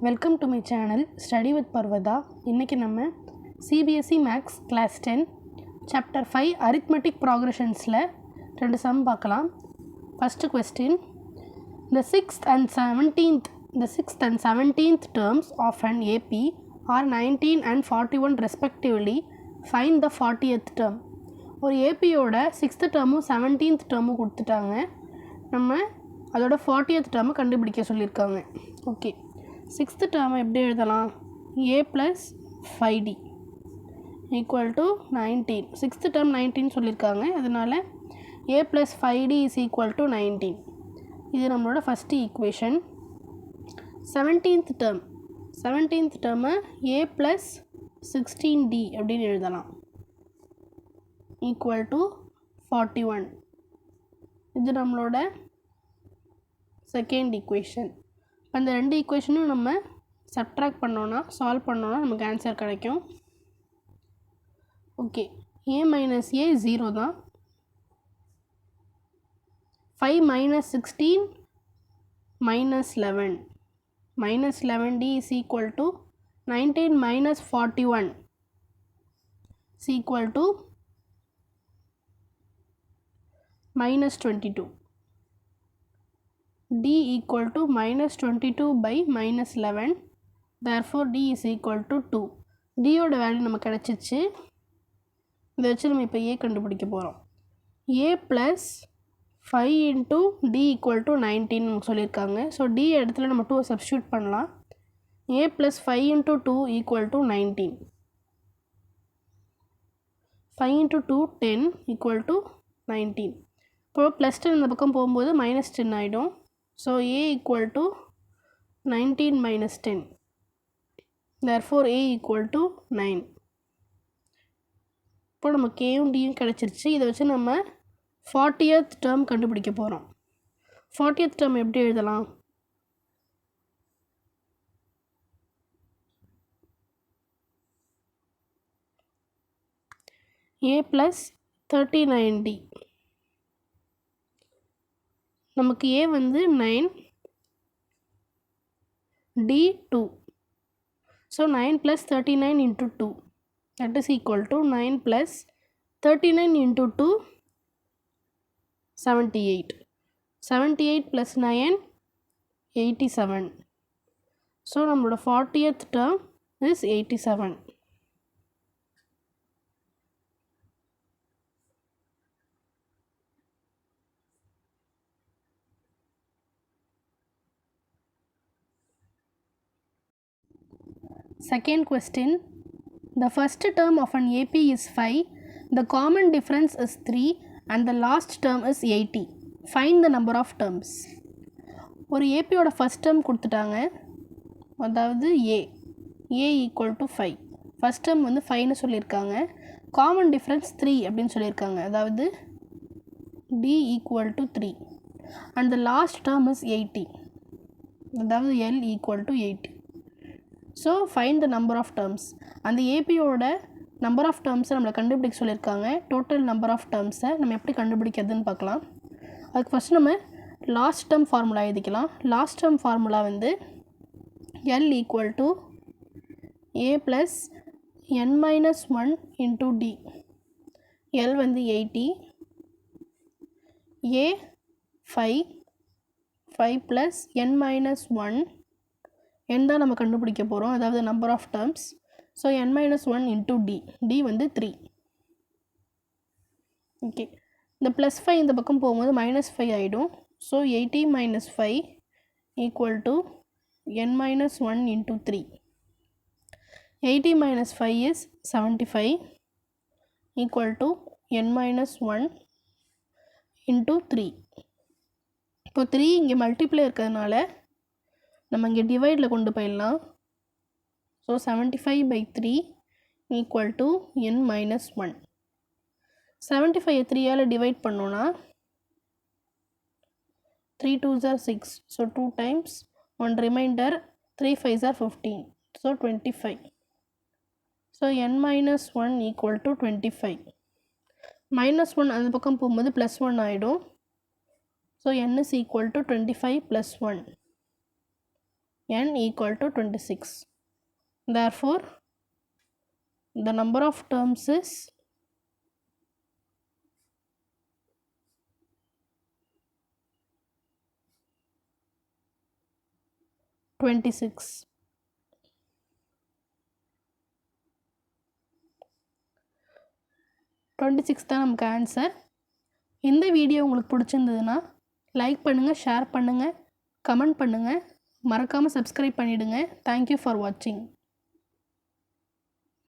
Welcome to my channel study with Parvatha. இன்றைக்கி நம்ம CBSE maths class 10 chapter 5 arithmetic ப்ராக்ரெஷன்ஸில் 2 sum பார்க்கலாம். First question, the 6th and 17th terms of an AP are 19 and 41 respectively. Find the 40th term. ஒரு ஏபியோட 6th டேர்மும் 17th டேர்மும் கொடுத்துட்டாங்க. நம்ம அதோட 40th டேர்மை கண்டுபிடிக்க சொல்லியிருக்காங்க. ஓகே, 6th டேர்மை எப்படி எழுதலாம்? a + 5d equal to 19. 6th term 19 சொல்லியிருக்காங்க, அதனால் a + 5d is equal to 19. இது நம்மளோட ஃபஸ்ட்டு ஈக்குவேஷன். 17th டேர்மை a + 16d அப்படின்னு எழுதலாம், ஈக்குவல் டு 41. இது நம்மளோட செகண்ட் ஈக்குவேஷன். இப்போ இந்த ரெண்டு ஈக்குவேஷனும் நம்ம சப்ட்ராக்ட் பண்ணோன்னா, சால்வ் பண்ணோன்னா நமக்கு ஆன்சர் கிடைக்கும். ஓகே, a - a 0 தான். 5 - 16 - 11 -11d is equal to 19 - 41 is equal to -22. d equal to -22 by -11, therefore d is equal to 2. d ஓட வேல்யூ நமக்கு கிடச்சிச்சு. இதை வச்சு நம்ம இப்போ a கண்டுபிடிக்க போகிறோம். a + 5 into d equal to 19 நமக்கு சொல்லியிருக்காங்க. ஸோ d இடத்துல நம்ம 2 சப்ஸ்டியூட் பண்ணலாம். a + 5 into 2 equal to 19. 5 into 2 10 equal to 19. இப்போ +10 இந்த பக்கம் போகும்போது -10 ஆகிடும். So a equal to 19 - 10. therefore a equal to 9. இப்போ நம்ம கேயும் டியும் கிடச்சிருச்சு. இதை வச்சு நம்ம 40th டேர்ம் கண்டுபிடிக்க போகிறோம். 40th டேர்ம் எப்படி எழுதலாம்? a + 39d. நமக்கு a வந்து 9, d 2. So 9 + 39 into 2 that is equal to 9 + 39 into 2 78. 78 + 9 87. So நம்மளோட 40th term is 87. Second question, the first term of an AP is 5, the common difference is 3 and the last term is 80. Find the number of terms. ஒரு ஏபியோட first term கொடுத்துட்டாங்க, அதாவது a equal to 5. First term வந்து 5ன்னு சொல்லியிருக்காங்க. Common difference 3 அப்படின்னு சொல்லியிருக்காங்க, அதாவது d equal to 3 and the last term is 80, அதாவது l equal to 80. So find the number of terms. அந்த ஏபியோட நம்பர் ஆஃப் டேர்ம்ஸை நம்மளை கண்டுபிடிக்க சொல்லியிருக்காங்க. டோட்டல் நம்பர் ஆஃப் டேர்ம்ஸை நம்ம எப்படி கண்டுபிடிக்கிறதுன்னு பார்க்கலாம். அதுக்கு ஃபஸ்ட் நம்ம லாஸ்ட் டேர்ம் ஃபார்முலா எழுதிக்கலாம். லாஸ்ட் டேர்ம் ஃபார்முலா வந்து l equal to a + n - 1 into d. l வந்து 80, a 5 + n - 1 n தான் நம்ம கண்டுபிடிக்க போகிறோம், அதாவது number of terms. So n - 1 into d, d வந்து 3. ஓகே, இந்த +5 இந்த பக்கம் போகும்போது -5 ஆகிடும். So 80 - 5 equal to n - 1 into 3. 80 - 5 is 75 equal to n - 1 into 3. இப்போ 3 இங்கே மல்டிப்ளை இருக்கிறதுனால நம்ம இங்கே டிவைடில் கொண்டு போயிடலாம். So 75/3 equal to n - 1. 75 3ஆல் டிவைட் பண்ணோன்னா 3 2s are 6, so 2 times 1 remainder, 3 5s are 15, so 25. So n - 1 equal to 25. -1 அந்த பக்கம் போகும்போது +1 ஆகிடும். So n is equal to 25 + 1. n equal to 26. Therefore, the number of terms is 26. தான் நமக்கு answer. இந்த video உங்களுக்கு பிடிச்சிருந்ததுன்னா லைக் பண்ணுங்கள், ஷேர் பண்ணுங்கள், கமெண்ட் பண்ணுங்கள், மறக்காமல் சப்ஸ்கிரைப் பண்ணிவிடுங்க. தேங்க்யூ ஃபார் வாட்சிங்.